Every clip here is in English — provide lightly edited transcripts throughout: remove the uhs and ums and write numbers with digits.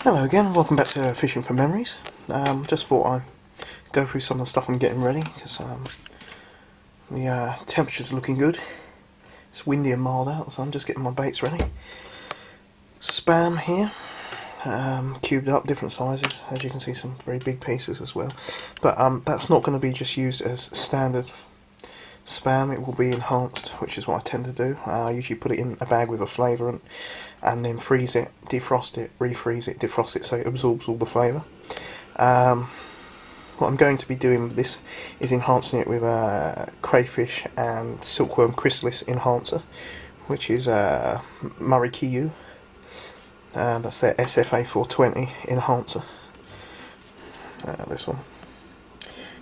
Hello again, welcome back to Fishing for Memories. Just thought I'd go through some of the stuff I'm getting ready, because the temperature's looking good. It's windy and mild out, so I'm just getting my baits ready. Spam here, cubed up, different sizes. As you can see, some very big pieces as well. But that's not going to be just used as standard spam, it will be enhanced, which is what I tend to do. I usually put it in a bag with a flavour and then freeze it, defrost it, refreeze it, defrost it so it absorbs all the flavour. What I'm going to be doing with this is enhancing it with a crayfish and silkworm chrysalis enhancer, which is Murray Kiyu. That's their SFA 420 enhancer. This one.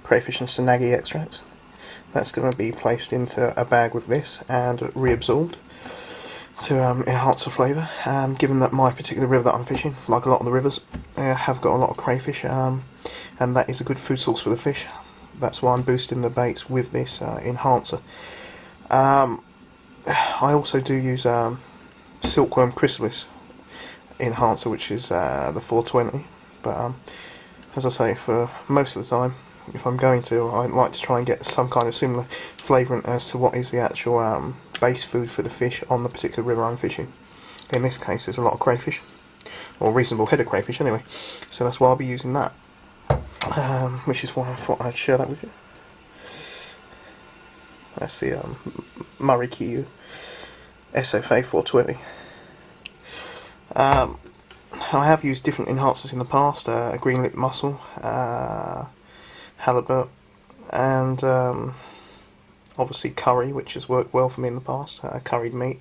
Crayfish and Sanagi extracts. That's going to be placed into a bag with this and reabsorbed to enhance the flavour. Given that my particular river that I'm fishing, like a lot of the rivers, have got a lot of crayfish, and that is a good food source for the fish. That's why I'm boosting the baits with this enhancer. I also do use silkworm chrysalis enhancer, which is the 420. But as I say, for most of the time, if I'm going to, I like to try and get some kind of similar flavouring as to what is the actual base food for the fish on the particular river I'm fishing. In this case, there's a lot of crayfish, or a reasonable head of crayfish anyway, so that's why I'll be using that, which is why I thought I'd share that with you. That's the Murray Kiyu SFA 420. I have used different enhancers in the past, a green lip mussel, halibut, and obviously curry, which has worked well for me in the past, curried meat.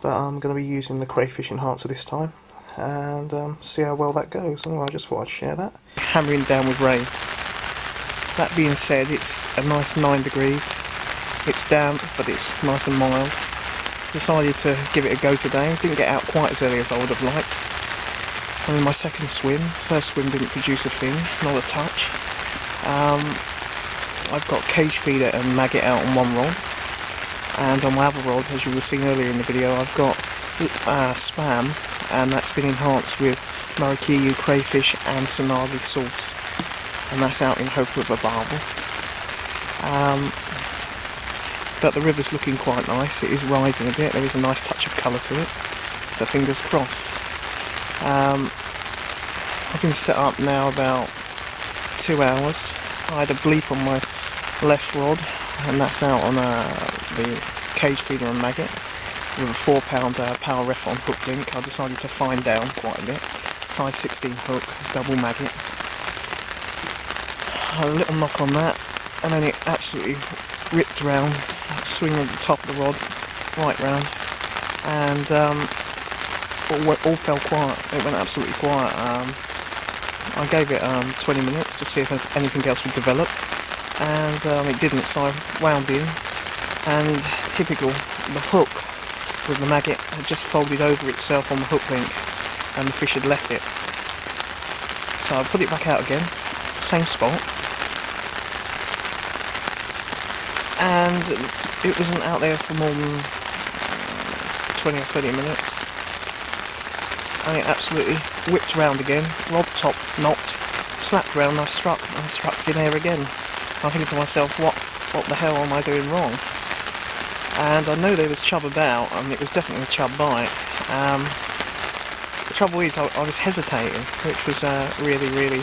But I'm going to be using the crayfish enhancer this time, and see how well that goes. So I just thought I'd share that. Hammering down with rain. That being said, it's a nice 9 degrees. It's damp, but it's nice and mild. Decided to give it a go today. Didn't get out quite as early as I would have liked. I'm in my second swim. First swim didn't produce a thing, not a touch. I've got cage feeder and maggot out on one rod, and on my other rod, as you will have seen earlier in the video, I've got spam, and that's been enhanced with Murray Kiyu crayfish and Sanagi sauce, and that's out in Hope River barbel. But the river's looking quite nice. It is rising a bit. There is a nice touch of colour to it, so fingers crossed. I've been set up now about 2 hours. I had a bleep on my left rod, and that's out on the cage feeder and maggot with a 4 pound power ref on hook link. I decided to fine down quite a bit. Size 16 hook, double maggot. A little knock on that, and then it absolutely ripped round, swinging at the top of the rod, right round, and all fell quiet. It went absolutely quiet. I gave it 20 minutes to see if anything else would develop, and it didn't, so I wound in, and typical, the hook with the maggot had just folded over itself on the hook link, and the fish had left it. So I put it back out again, same spot, and it wasn't out there for more than 20 or 30 minutes. And it absolutely whipped round again, rod top knocked, slapped round, and I struck thin air again. I'm thinking to myself, what the hell am I doing wrong? And I know there was chub about, and it was definitely a chub bite. The trouble is, I was hesitating, which was a really, really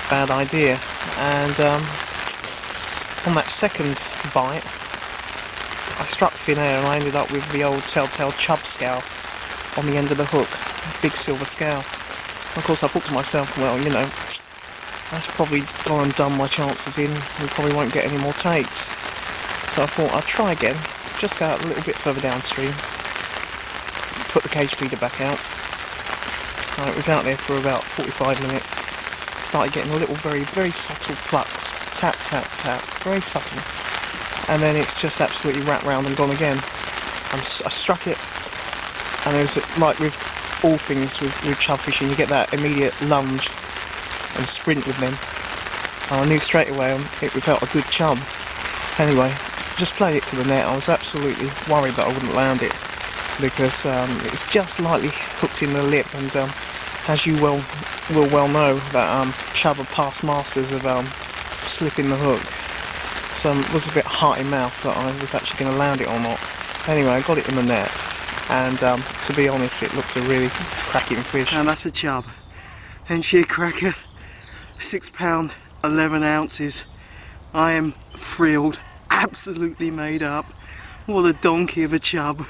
bad idea. And on that second bite, I struck thin air, and I ended up with the old telltale chub scowl on the end of the hook. Big silver scale. Of course, I thought to myself, well, you know, that's probably gone and done my chances in. We probably won't get any more takes. So I thought I'd try again, just go out a little bit further downstream, put the cage feeder back out. It was out there for about 45 minutes. Started getting a little very, very subtle plucks. Tap, tap, tap. Very subtle. And then it's just absolutely wrapped round and gone again. I struck it, and it was like with all things with chub fishing, you get that immediate lunge and sprint with them, and I knew straight away it felt a good chub. Anyway, just played it to the net. I was absolutely worried that I wouldn't land it, because it was just lightly hooked in the lip, and as you will well know, that chub are past masters of slipping the hook. So it was a bit heart in mouth that I was actually going to land it or not. Anyway, I got it in the net, and to be honest, it looks a really cracking fish. And that's a chub. And she a cracker, £6, 11 ounces. I am thrilled, absolutely made up. What a donkey of a chub.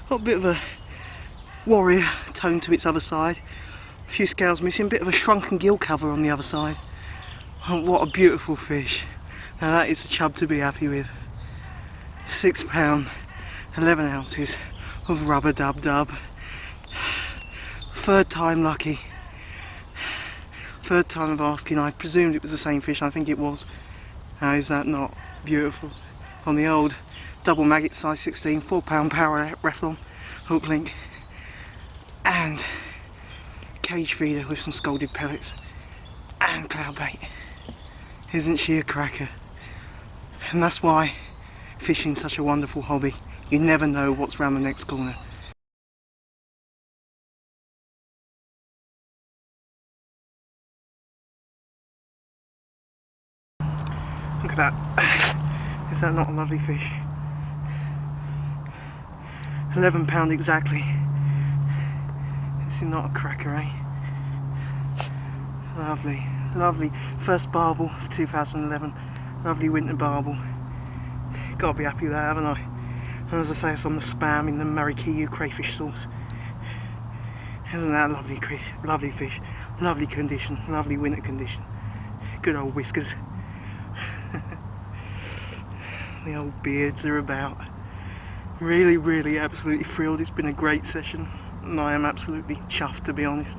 Got a bit of a warrior tone to its other side. A few scales missing, a bit of a shrunken gill cover on the other side. And what a beautiful fish. Now that is a chub to be happy with. £6, 11 ounces of rubber dub dub. Third time lucky. Third time of asking. I presumed it was the same fish, and I think it was. Now is that not beautiful? On the old double maggot size 16, £4 power Reflon hook link, and cage feeder with some scalded pellets and cloud bait. Isn't she a cracker? And that's why fishing's such a wonderful hobby. You never know what's round the next corner. Look at that. Is that not a lovely fish? £11 exactly. This is not a cracker, eh? Lovely, lovely. First barbel of 2011. Lovely winter barbel. Gotta be happy with that, haven't I? And as I say, it's on the spam in the Marikyu crayfish sauce. Isn't that a lovely fish? Lovely condition, lovely winter condition. Good old whiskers. The old beards are about. Really, absolutely thrilled. It's been a great session, and I am absolutely chuffed, to be honest.